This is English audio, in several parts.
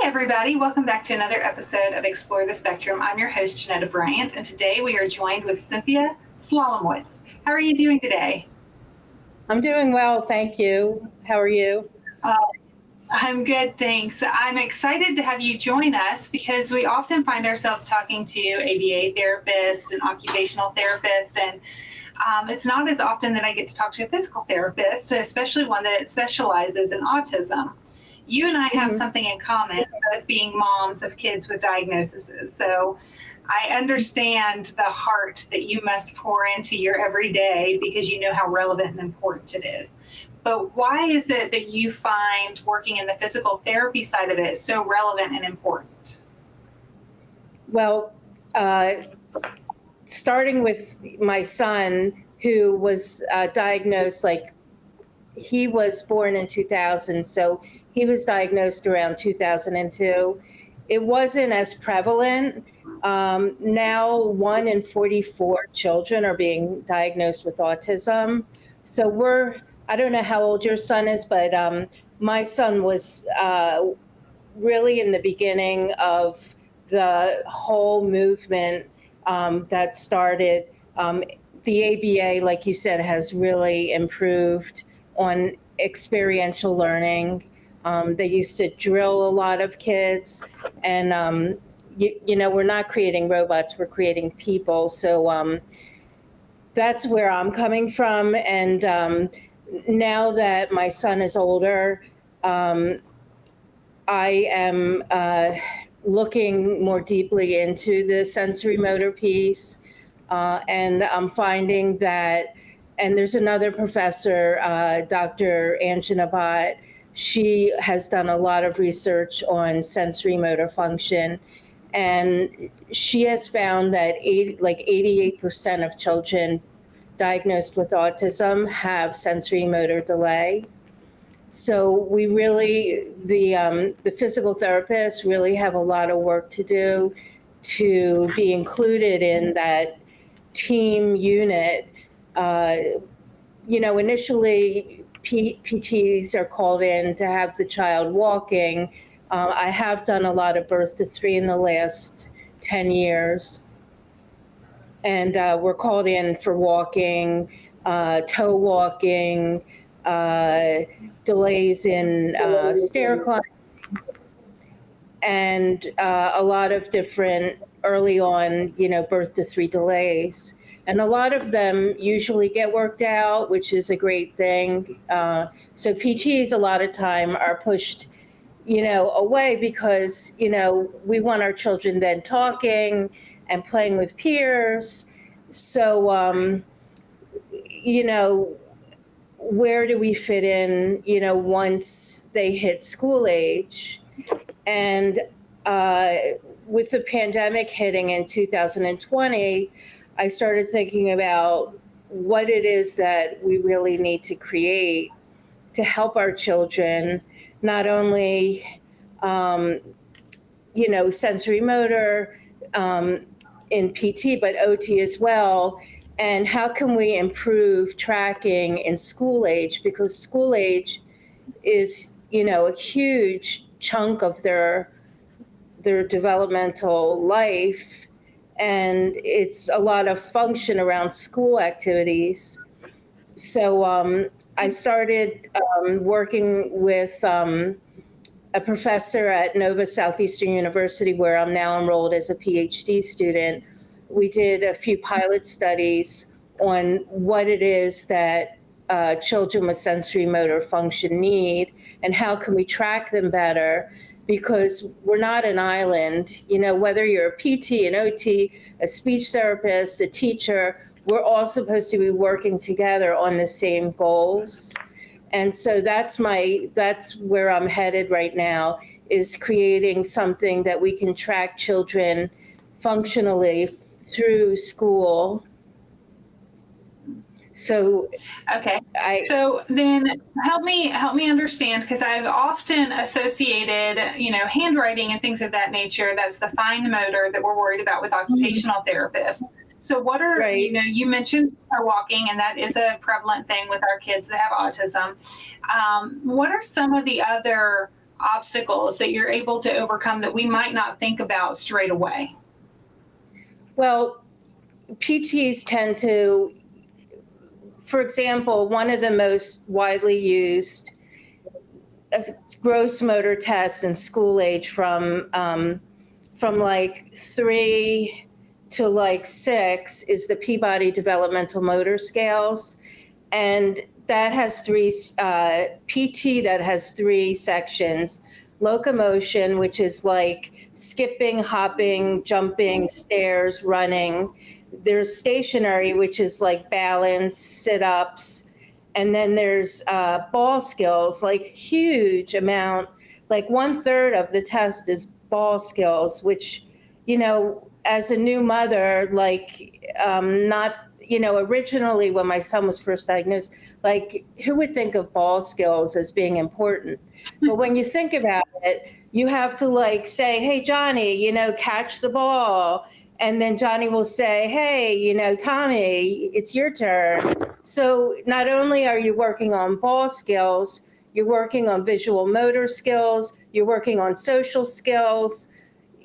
everybody. Welcome back to another episode of Explore the Spectrum. I'm your host, Janetta Bryant, and today we are joined with Cynthia Slomowitz. How are you doing today? I'm doing well, thank you. How are you? I'm good, thanks. I'm excited to have you join us because we often find ourselves talking to ABA therapists and occupational therapists, and it's not as often that I get to talk to a physical therapist, especially one that specializes in autism. You and I have something in common, both being moms of kids with diagnoses. So I understand the heart that you must pour into your everyday because you know how relevant and important it is. But why is it that you find working in the physical therapy side of it so relevant and important? Well, starting with my son, who was diagnosed, he was born in 2000, so he was diagnosed around 2002. It wasn't as prevalent. Now 1 in 44 children are being diagnosed with autism. So I don't know how old your son is, but my son was really in the beginning of the whole movement that started. The ABA, like you said, has really improved on experiential learning. They used to drill a lot of kids, and we're not creating robots, we're creating people. So that's where I'm coming from. And now that my son is older, I am looking more deeply into the sensory motor piece, and I'm finding that, and there's another professor, Dr. Anjana Bhatt. She has done a lot of research on sensory motor function, and she has found that 88% of children diagnosed with autism have sensory motor delay. So we really, the physical therapists really have a lot of work to do to be included in that team unit. Initially, PTs are called in to have the child walking. I have done a lot of birth to 3 in the last 10 years. And we're called in for walking, toe walking, delays in stair climbing, and a lot of different early on, birth to 3 delays. And a lot of them usually get worked out, which is a great thing. So PTs a lot of time are pushed, away because, we want our children then talking and playing with peers. So, where do we fit in, once they hit school age? And with the pandemic hitting in 2020, I started thinking about what it is that we really need to create to help our children, not only, sensory motor in PT, but OT as well. And how can we improve tracking in school age? Because school age is, a huge chunk of their developmental life. And it's a lot of function around school activities. So I started working with a professor at Nova Southeastern University, where I'm now enrolled as a PhD student. We did a few pilot studies on what it is that children with sensory motor function need and how can we track them better, because we're not an island. Whether you're a PT, an OT, a speech therapist, a teacher, we're all supposed to be working together on the same goals. And so that's where I'm headed right now, is creating something that we can track children functionally through school. So okay. So then help me understand, because I've often associated, handwriting and things of that nature. That's the fine motor that we're worried about with occupational therapists. So what are, you mentioned walking, and that is a prevalent thing with our kids that have autism. What are some of the other obstacles that you're able to overcome that we might not think about straight away? Well, PTs tend to, for example, one of the most widely used gross motor tests in school age from like 3 to like 6 is the Peabody Developmental Motor Scales. And that has PT that has 3 sections: locomotion, which is like skipping, hopping, jumping, stairs, running. There's stationary, which is like balance, sit-ups. And then there's ball skills, like huge amount, like 1/3 of the test is ball skills, which, as a new mother, like not, originally when my son was first diagnosed, like who would think of ball skills as being important? But when you think about it, you have to like say, hey, Johnny, catch the ball. And then Johnny will say, hey, Tommy, it's your turn. So not only are you working on ball skills, you're working on visual motor skills, you're working on social skills.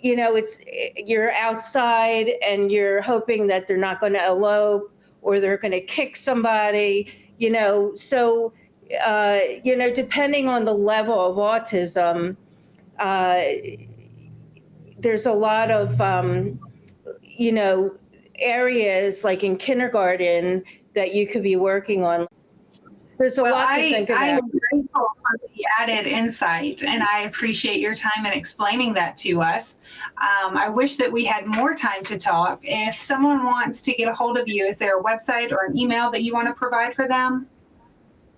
You're outside and you're hoping that they're not going to elope or they're going to kick somebody, So, depending on the level of autism, there's a lot of, areas like in kindergarten that you could be working on. There's a lot to think about. I'm grateful for the added insight, and I appreciate your time in explaining that to us. I wish that we had more time to talk. If someone wants to get a hold of you, is there a website or an email that you want to provide for them?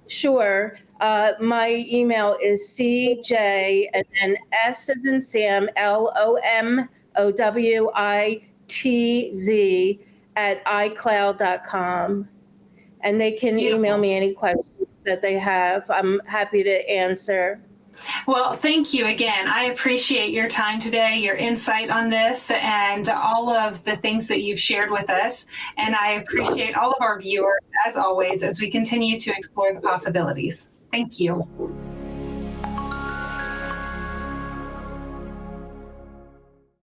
Sure. My email is CJ and then S as in Sam, LOMOWITZ@iCloud.com. And they can email me any questions that they have. I'm happy to answer. Well, thank you again. I appreciate your time today, your insight on this, and all of the things that you've shared with us. And I appreciate all of our viewers, as always, as we continue to explore the possibilities. Thank you.